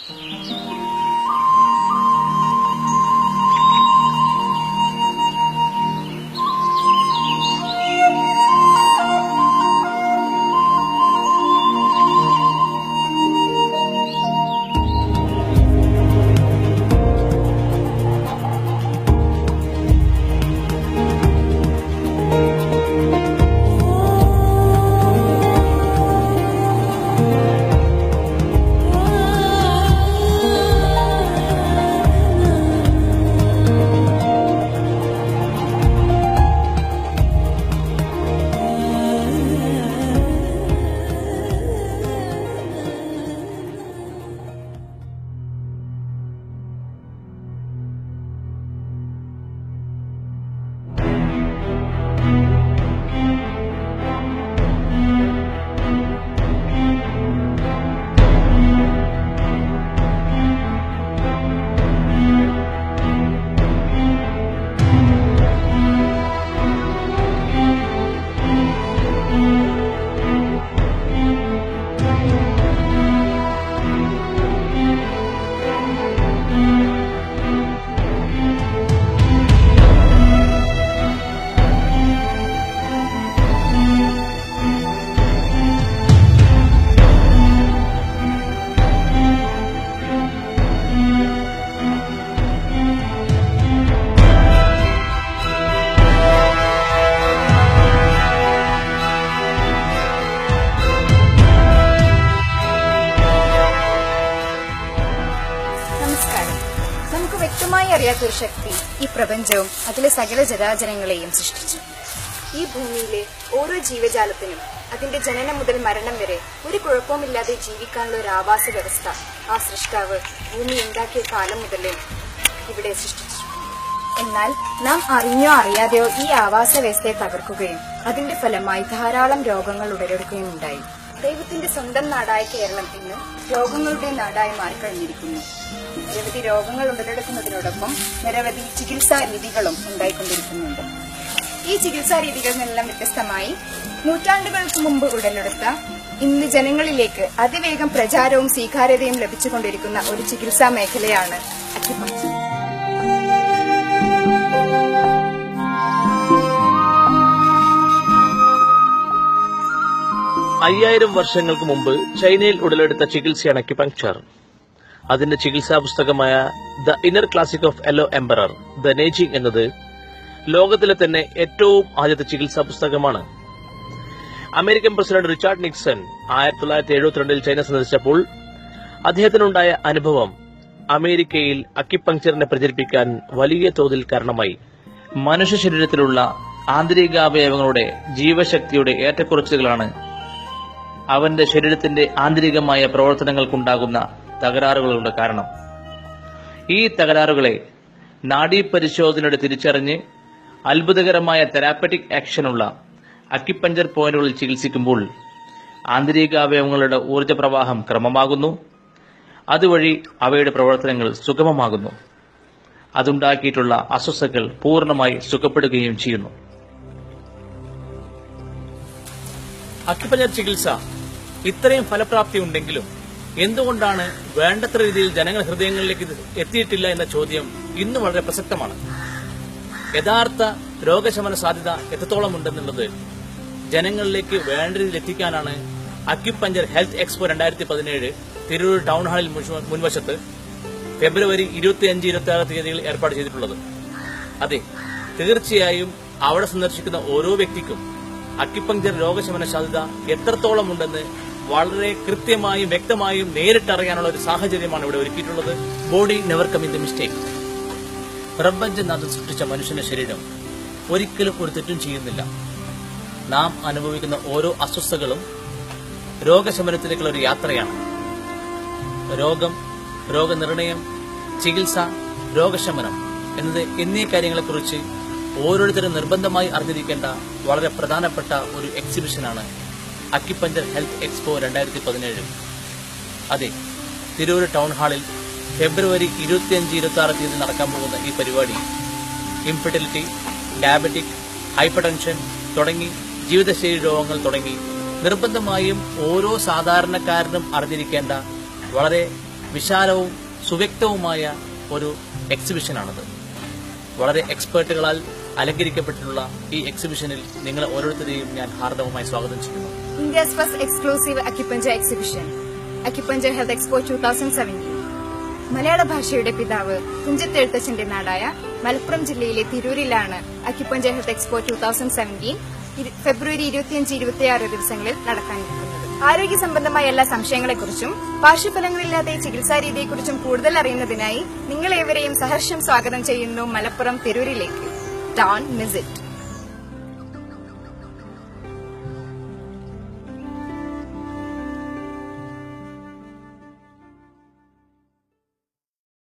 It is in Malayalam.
നമുക്ക് വ്യക്തമായി അറിയാത്തൊരു ശക്തി ഈ പ്രപഞ്ചവും അതിലെ സകല ജരാചരങ്ങളെയും സൃഷ്ടിച്ചു. ഈ ഭൂമിയിലെ ഓരോ ജീവജാലത്തിനും അതിന്റെ ജനനം മുതൽ മരണം വരെ ഒരു കുഴപ്പവുമില്ലാതെ ജീവിക്കാനുള്ള ഒരു ആവാസ വ്യവസ്ഥ ആ സൃഷ്ടാവ് ഭൂമി ഉണ്ടാക്കിയ കാലം മുതലേ ഇവിടെ സൃഷ്ടിച്ചു. എന്നാൽ നാം അറിഞ്ഞോ അറിയാതെയോ ഈ ആവാസ വ്യവസ്ഥയെ തകർക്കുകയും അതിന്റെ ഫലമായി ധാരാളം രോഗങ്ങൾ ഉടലെടുക്കുകയും ഉണ്ടായി. ദൈവത്തിന്റെ സ്വന്തം നാടായ കേരളം ഇന്ന് രോഗങ്ങളുടെ നാടായി മാറിക്കഴിഞ്ഞിരിക്കുന്നു. നിരവധി രോഗങ്ങൾ ഉടലെടുക്കുന്നതിനോടൊപ്പം നിരവധി ചികിത്സാ രീതികളും ഉണ്ടായിക്കൊണ്ടിരിക്കുന്നുണ്ട്. ഈ ചികിത്സാ രീതികളിൽ നിന്നെല്ലാം വ്യത്യസ്തമായി നൂറ്റാണ്ടുകൾക്ക് മുമ്പ് ഉടലെടുത്ത ഇന്ന് ജനങ്ങളിലേക്ക് അതിവേഗം പ്രചാരവും സ്വീകാര്യതയും ലഭിച്ചുകൊണ്ടിരിക്കുന്ന ഒരു ചികിത്സാ മേഖലയാണ് അക്യുപങ്ക്ചർ. അയ്യായിരം വർഷങ്ങൾക്ക് മുമ്പ് ചൈനയിൽ ഉടലെടുത്ത ചികിത്സയാണ് അക്യുപങ്ക്ചർ. അതിന്റെ ചികിത്സാ പുസ്തകമായ the inner classic of yellow emperor the Neijing എന്നത് ലോകത്തിലെ തന്നെ ഏറ്റവും ആദ്യത്തെ ചികിത്സാ പുസ്തകമാണ്. American president Richard Nixon 1972 China സന്ദർശിച്ചപ്പോൾ അദ്ദേഹത്തിനുണ്ടായ അനുഭവം അമേരിക്കയിൽ അക്യുപങ്ക്ചറിനെ പ്രചരിപ്പിക്കാൻ വലിയ തോതിൽ കാരണമായി. മനുഷ്യ ശരീരത്തിലുള്ള ആന്തരികാവയവങ്ങളുടെ ജീവശക്തിയുടെ ഏറ്റക്കുറച്ചിലുകളാണ് അവന്റെ ശരീരത്തിന്റെ ആന്തരികമായ പ്രവർത്തനങ്ങൾക്കുണ്ടാകുന്ന തകരാറുകളുടെ കാരണം. ഈ തകരാറുകളെ നാഡീപരിശോധനയുടെ തിരിച്ചറിഞ്ഞ് അത്ഭുതകരമായ തെറാപ്പറ്റിക് ആക്ഷനുള്ള അക്യുപങ്ക്ചർ പോയിന്റുകളിൽ ചികിത്സിക്കുമ്പോൾ ആന്തരികാവയവങ്ങളുടെ ഊർജ്ജപ്രവാഹം ക്രമമാകുന്നു. അതുവഴി അവയുടെ പ്രവർത്തനങ്ങൾ സുഗമമാകുന്നു. അതുണ്ടാക്കിയിട്ടുള്ള അസ്വസ്ഥതകൾ പൂർണ്ണമായി സുഖപ്പെടുകയും ചെയ്യുന്നു. അക്യുപങ്ക്ചർ ചികിത്സ ഇത്രയും ഫലപ്രാപ്തി ഉണ്ടെങ്കിലും എന്തുകൊണ്ടാണ് വേണ്ടത്ര രീതിയിൽ ജനങ്ങൾ ഹൃദയങ്ങളിലേക്ക് ഇത് എത്തിയിട്ടില്ല എന്ന ചോദ്യം ഇന്ന് വളരെ പ്രസക്തമാണ്. യഥാർത്ഥ രോഗശമന സാധ്യത എത്രത്തോളം ഉണ്ടെന്നുള്ളത് ജനങ്ങളിലേക്ക് വേണ്ട രീതിയിൽ എത്തിക്കാനാണ് acupuncture health expo 2017 Tirur town ഹാളിൽ മുൻവശത്ത് ഫെബ്രുവരി 25-26 തീയതികളിൽ ഏർപ്പാട് ചെയ്തിട്ടുള്ളത്. അതെ, തീർച്ചയായും അവിടെ സന്ദർശിക്കുന്ന ഓരോ വ്യക്തിക്കും അക്യുപങ്ക്ചർ രോഗശമന സാധ്യത എത്രത്തോളം ഉണ്ടെന്ന് വളരെ കൃത്യമായും വ്യക്തമായും നേരിട്ടറിയാനുള്ള ഒരു സാഹചര്യമാണ് ഇവിടെ ഒരുക്കിയിട്ടുള്ളത്. Body never come in the mistake. പ്രപഞ്ചനാഥൻ സൃഷ്ടിച്ച മനുഷ്യന്റെ ശരീരം ഒരിക്കലും ഒരു തെറ്റും ചെയ്യുന്നില്ല. നാം അനുഭവിക്കുന്ന ഓരോ അസ്വസ്ഥതകളും രോഗശമനത്തിലേക്കുള്ള ഒരു യാത്രയാണ്. രോഗം, രോഗനിർണയം, ചികിത്സ, രോഗശമനം എന്നീ കാര്യങ്ങളെക്കുറിച്ച് ഓരോരുത്തരും നിർബന്ധമായി അറിഞ്ഞിരിക്കേണ്ട വളരെ പ്രധാനപ്പെട്ട ഒരു എക്സിബിഷനാണ് അക്യുപങ്ക്ചർ ഹെൽത്ത് എക്സ്പോ 2017. അതെ, തിരൂർ ടൗൺ ഹാളിൽ ഫെബ്രുവരി 25-26 തീയതി നടക്കാൻ പോകുന്ന ഈ പരിപാടി ഇൻഫെർട്ടിലിറ്റി, ഡയബറ്റിക്, ഹൈപ്പർ ടെൻഷൻ തുടങ്ങി ജീവിതശൈലി രോഗങ്ങൾ തുടങ്ങി നിർബന്ധമായും ഓരോ സാധാരണക്കാരനും അറിഞ്ഞിരിക്കേണ്ട വളരെ വിശാലവും സുവ്യക്തവുമായ ഒരു എക്സിബിഷനാണത്. വളരെ എക്സ്പേർട്ടുകളാൽ അലങ്കരിക്കപ്പെട്ടിട്ടുള്ള ഈ എക്സിബിഷനിൽ നിങ്ങളെ ഓരോരുത്തരെയും ഞാൻ ഹാർദവമായി സ്വാഗതം ചെയ്യുന്നു. India's first exclusive acupuncture exhibition, Acupuncture Health Expo 2017. മലയാള ഭാഷയുടെ പിതാവ് തുഞ്ചത്ത് എഴുത്തച്ഛന്റെ നാടായ മലപ്പുറം ജില്ലയിലെ തിരൂരിലാണ് അക്യുപഞ്ചർ ഹെൽത്ത് എക്സ്പോ 2017 ഫെബ്രുവരി 25-26 ദിവസങ്ങളിൽ നടക്കാനിരിക്കുന്നത്. ആരോഗ്യ സംബന്ധമായ എല്ലാ സംശയങ്ങളെക്കുറിച്ചും പാർശ്വഫലങ്ങളില്ലാതെ ചികിത്സാ രീതിയെക്കുറിച്ചും കൂടുതൽ അറിയുന്നതിനായി നിങ്ങളേവരെയും സഹർഷം സ്വാഗതം ചെയ്യുന്നു മലപ്പുറം തിരൂരിലേക്ക്. Don't miss it.